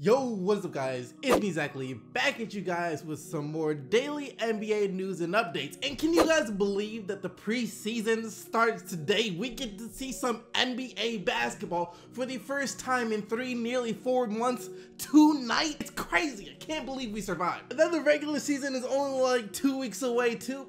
Yo, what's up guys? It's me exactly back at you guys with some more daily NBA news and updates. And can you guys believe that the preseason starts today? We get to see some NBA basketball for the first time in nearly 4 months tonight. It's crazy. I can't believe we survived. And then the regular season is only like 2 weeks away too.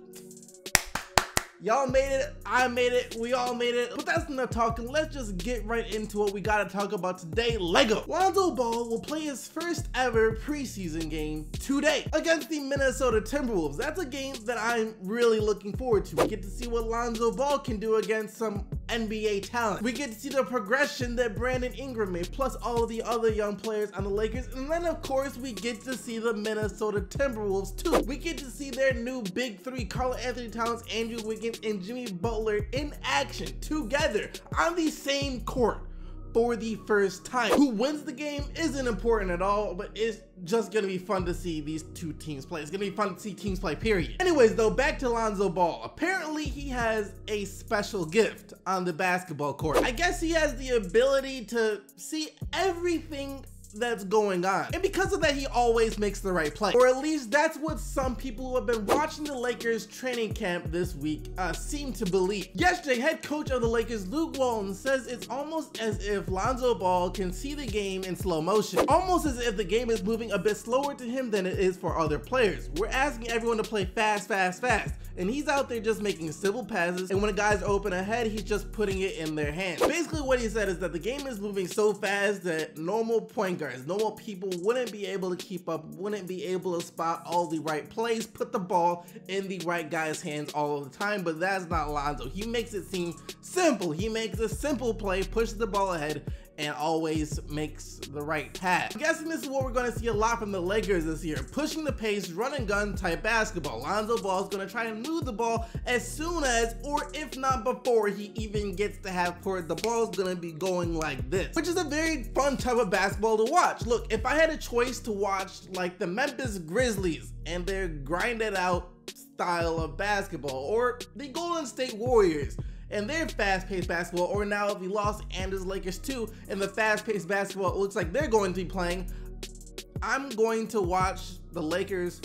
Y'all made it, I made it, we all made it. But that's enough talking. Let's just get right into what we gotta talk about today. Lego. Lonzo Ball will play his first ever preseason game today against the Minnesota Timberwolves. That's a game that I'm really looking forward to. We get to see what Lonzo Ball can do against some NBA talent. We get to see the progression that Brandon Ingram made, plus all of the other young players on the Lakers. And then of course we get to see the Minnesota Timberwolves too. We get to see their new big three, Karl-Anthony Towns, Andrew Wiggins, and Jimmy Butler in action together on the same court for the first time. Who wins the game isn't important at all, but it's just gonna be fun to see these two teams play. It's gonna be fun to see teams play, period. Anyways though, back to Lonzo Ball. Apparently he has a special gift on the basketball court. I guess he has the ability to see everything that's going on, and because of that he always makes the right play, or at least that's what some people who have been watching the Lakers training camp this week seem to believe. Yesterday, head coach of the Lakers Luke Walton says it's almost as if Lonzo Ball can see the game in slow motion, almost as if the game is moving a bit slower to him than it is for other players. We're asking everyone to play fast, and he's out there just making simple passes, and when a guy's open ahead, he's just putting it in their hands. Basically what he said is that the game is moving so fast that normal point guards, normal people wouldn't be able to keep up, wouldn't be able to spot all the right plays, put the ball in the right guy's hands all of the time. But that's not Lonzo. He makes it seem simple. He makes a simple play, pushes the ball ahead, and always makes the right pass. I'm guessing this is what we're going to see a lot from the Lakers this year. Pushing the pace, run and gun type basketball. Lonzo Ball is going to try and move the ball as soon as, or if not before, he even gets to half court. The ball is going to be going like this, which is a very fun type of basketball to watch. Look, if I had a choice to watch like the Memphis Grizzlies and their grinded out style of basketball, or the Golden State Warriors and their fast-paced basketball, or now the Los Angeles Lakers too, and the fast-paced basketball it looks like they're going to be playing, I'm going to watch the Lakers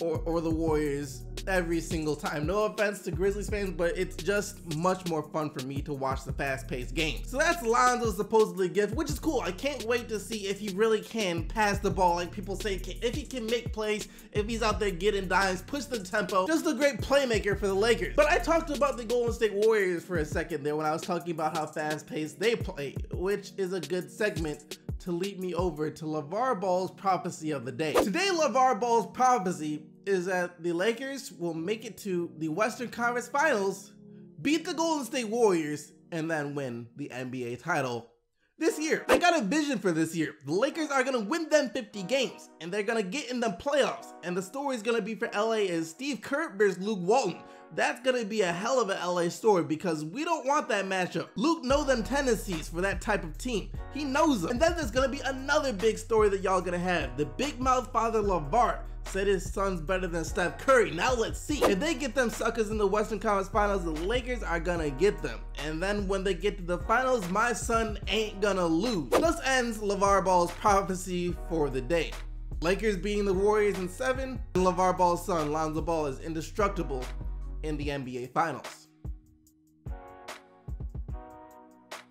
or the Warriors every single time. No offense to Grizzlies fans, but it's just much more fun for me to watch the fast-paced game. So that's Lonzo's supposedly gift, which is cool. I can't wait to see if he really can pass the ball like people say, if he can make plays, if he's out there getting dimes, push the tempo. Just a great playmaker for the Lakers. But I talked about the Golden State Warriors for a second there when I was talking about how fast-paced they play, which is a good segment to lead me over to LeVar Ball's prophecy of the day. Today, LeVar Ball's prophecy is that the Lakers will make it to the Western Conference Finals, beat the Golden State Warriors, and then win the NBA title this year. I got a vision for this year. The Lakers are gonna win them 50 games, and they're gonna get in the playoffs. And the story's gonna be for LA is Steve Kerr versus Luke Walton. That's gonna be a hell of an LA story because we don't want that matchup. Luke knows them tendencies for that type of team. He knows them. And then there's gonna be another big story that y'all gonna have. The big mouth father LeVar said his son's better than Steph Curry. Now let's see. If they get them suckers in the Western Conference Finals, the Lakers are gonna get them. And then when they get to the finals, my son ain't gonna lose. Thus ends LeVar Ball's prophecy for the day. Lakers beating the Warriors in 7, and LeVar Ball's son, Lonzo Ball, is indestructible in the NBA Finals.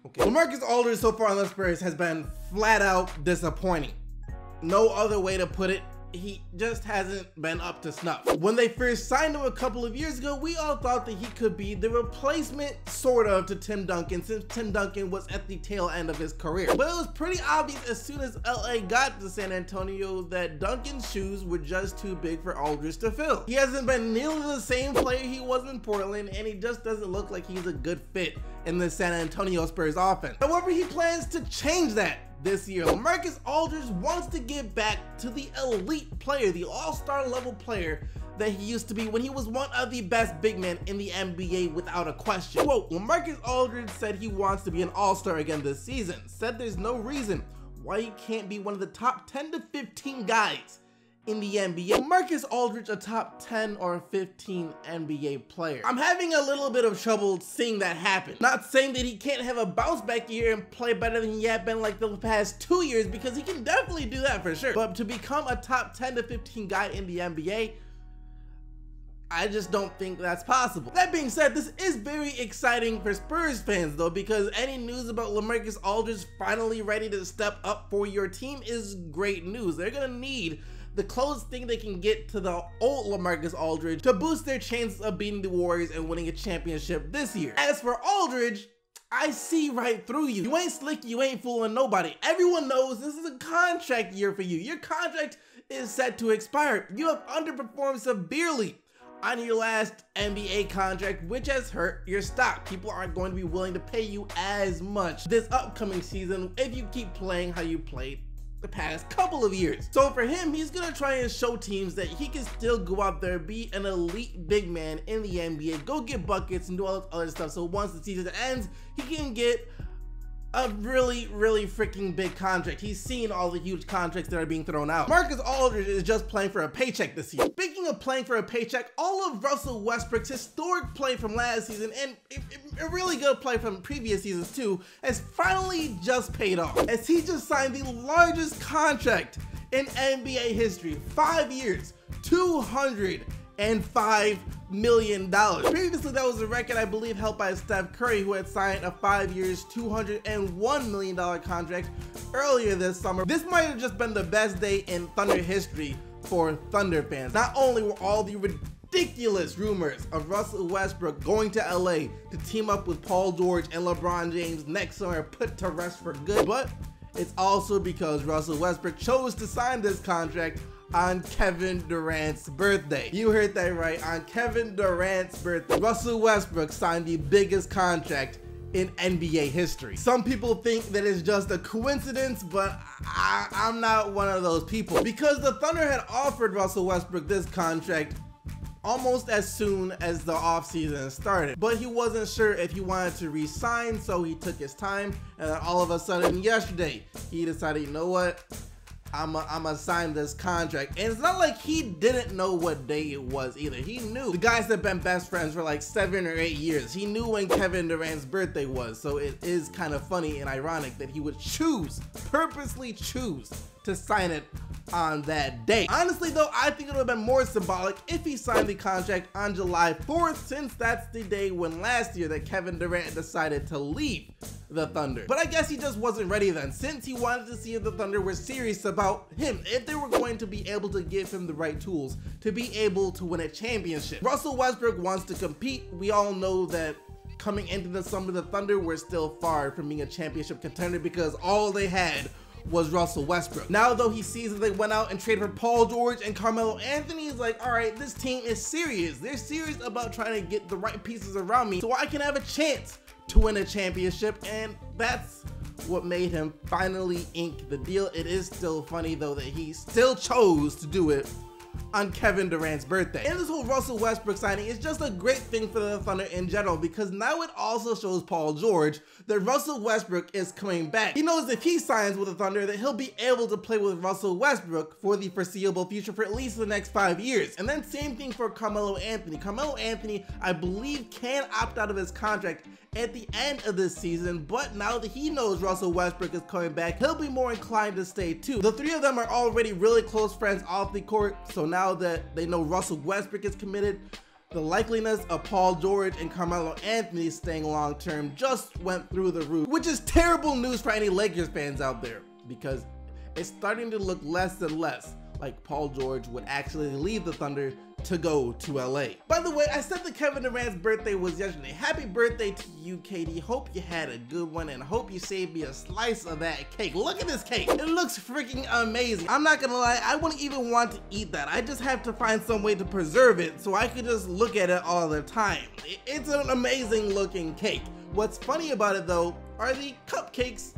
Okay. LaMarcus Aldridge so far on the Spurs has been flat out disappointing. No other way to put it. He just hasn't been up to snuff. When they first signed him a couple of years ago, we all thought that he could be the replacement, sort of, to Tim Duncan, since Tim Duncan was at the tail end of his career. But it was pretty obvious as soon as LA got to San Antonio that Duncan's shoes were just too big for Aldridge to fill. He hasn't been nearly the same player he was in Portland, and he just doesn't look like he's a good fit in the San Antonio Spurs offense. However, he plans to change that this year. LaMarcus Aldridge wants to get back to the elite player, the all-star level player that he used to be when he was one of the best big men in the NBA without a question. Quote, LaMarcus Aldridge said he wants to be an all-star again this season, said there's no reason why he can't be one of the top 10 to 15 guys in the NBA. LaMarcus Aldridge, a top 10 or 15 NBA player. I'm having a little bit of trouble seeing that happen. Not saying that he can't have a bounce back year and play better than he had been like the past 2 years, because he can definitely do that for sure. But to become a top 10 to 15 guy in the NBA, I just don't think that's possible. That being said, this is very exciting for Spurs fans though, because any news about LaMarcus Aldridge finally ready to step up for your team is great news. They're gonna need the closest thing they can get to the old LaMarcus Aldridge to boost their chances of beating the Warriors and winning a championship this year. As for Aldridge, I see right through you. You ain't slick, you ain't fooling nobody. Everyone knows this is a contract year for you. Your contract is set to expire. You have underperformed severely on your last NBA contract, which has hurt your stock. People aren't going to be willing to pay you as much this upcoming season if you keep playing how you played the past couple of years. So for him, he's gonna try and show teams that he can still go out there, be an elite big man in the NBA, go get buckets and do all this other stuff. So once the season ends, he can get a really freaking big contract. He's seen all the huge contracts that are being thrown out. LaMarcus Aldridge is just playing for a paycheck this year. Speaking of playing for a paycheck, all of Russell Westbrook's historic play from last season and a really good play from previous seasons too has finally just paid off, as he just signed the largest contract in NBA history. 5 years, $205 million. Previously, that was a record I believe held by Steph Curry, who had signed a 5 years, $201 million contract earlier this summer. This might have just been the best day in Thunder history for Thunder fans. Not only were all the ridiculous rumors of Russell Westbrook going to LA to team up with Paul George and LeBron James next summer put to rest for good, but it's also because Russell Westbrook chose to sign this contract on Kevin Durant's birthday. You heard that right, on Kevin Durant's birthday. Russell Westbrook signed the biggest contract in NBA history. Some people think that it's just a coincidence, but I'm not one of those people, because the Thunder had offered Russell Westbrook this contract almost as soon as the offseason started, but he wasn't sure if he wanted to re-sign, so he took his time, and then all of a sudden yesterday he decided, you know what, I'm gonna sign this contract. And it's not like he didn't know what day it was either. He knew. The guys have been best friends for like 7 or 8 years. He knew when Kevin Durant's birthday was, so it is kind of funny and ironic that he would purposely choose to sign it on that day. Honestly though, I think it would have been more symbolic if he signed the contract on July 4th, since that's the day when last year that Kevin Durant decided to leave the Thunder. But I guess he just wasn't ready then, since he wanted to see if the Thunder were serious about him, if they were going to be able to give him the right tools to be able to win a championship. Russell Westbrook wants to compete. We all know that coming into the summer, the Thunder were still far from being a championship contender because all they had was Russell Westbrook. Now though, he sees that they went out and traded for Paul George and Carmelo Anthony, he's like, all right, this team is serious. They're serious about trying to get the right pieces around me so I can have a chance to win a championship, and that's what made him finally ink the deal. It is still funny though that he still chose to do it on Kevin Durant's birthday. And this whole Russell Westbrook signing is just a great thing for the Thunder in general, because now it also shows Paul George that Russell Westbrook is coming back. He knows if he signs with the Thunder that he'll be able to play with Russell Westbrook for the foreseeable future for at least the next 5 years. And then same thing for Carmelo Anthony. Carmelo Anthony, I believe, can opt out of his contract at the end of this season, but now that he knows Russell Westbrook is coming back, he'll be more inclined to stay too. The three of them are already really close friends off the court, so now that they know Russell Westbrook is committed, the likeliness of Paul George and Carmelo Anthony staying long term just went through the roof, which is terrible news for any Lakers fans out there, because it's starting to look less and less like Paul George would actually leave the Thunder to go to LA. By the way, I said that Kevin Durant's birthday was yesterday. Happy birthday to you, KD. Hope you had a good one, and hope you saved me a slice of that cake. Look at this cake. It looks freaking amazing. I'm not gonna lie, I wouldn't even want to eat that. I just have to find some way to preserve it so I could just look at it all the time. It's an amazing looking cake. What's funny about it though are the cupcakes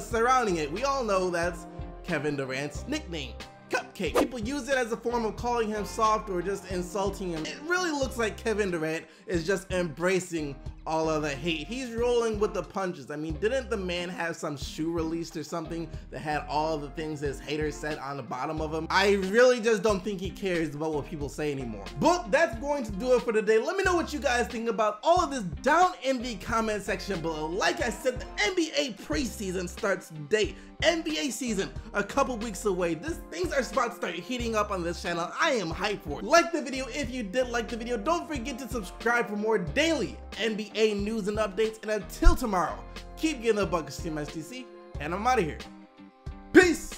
surrounding it. We all know that's Kevin Durant's nickname, Cupcake. People use it as a form of calling him soft or just insulting him. It really looks like Kevin Durant is just embracing all of the hate. He's rolling with the punches. I mean, didn't the man have some shoe released or something that had all of the things his haters said on the bottom of him? I really just don't think he cares about what people say anymore. But that's going to do it for today. Let me know what you guys think about all of this down in the comment section below. Like I said, the NBA preseason starts today. NBA season a couple weeks away. Things are about to start heating up on this channel. I am hyped for it. Like the video if you did like the video. Don't forget to subscribe for more daily NBA news and updates. And until tomorrow, keep getting the buckets, Team STC, and I'm out of here. Peace.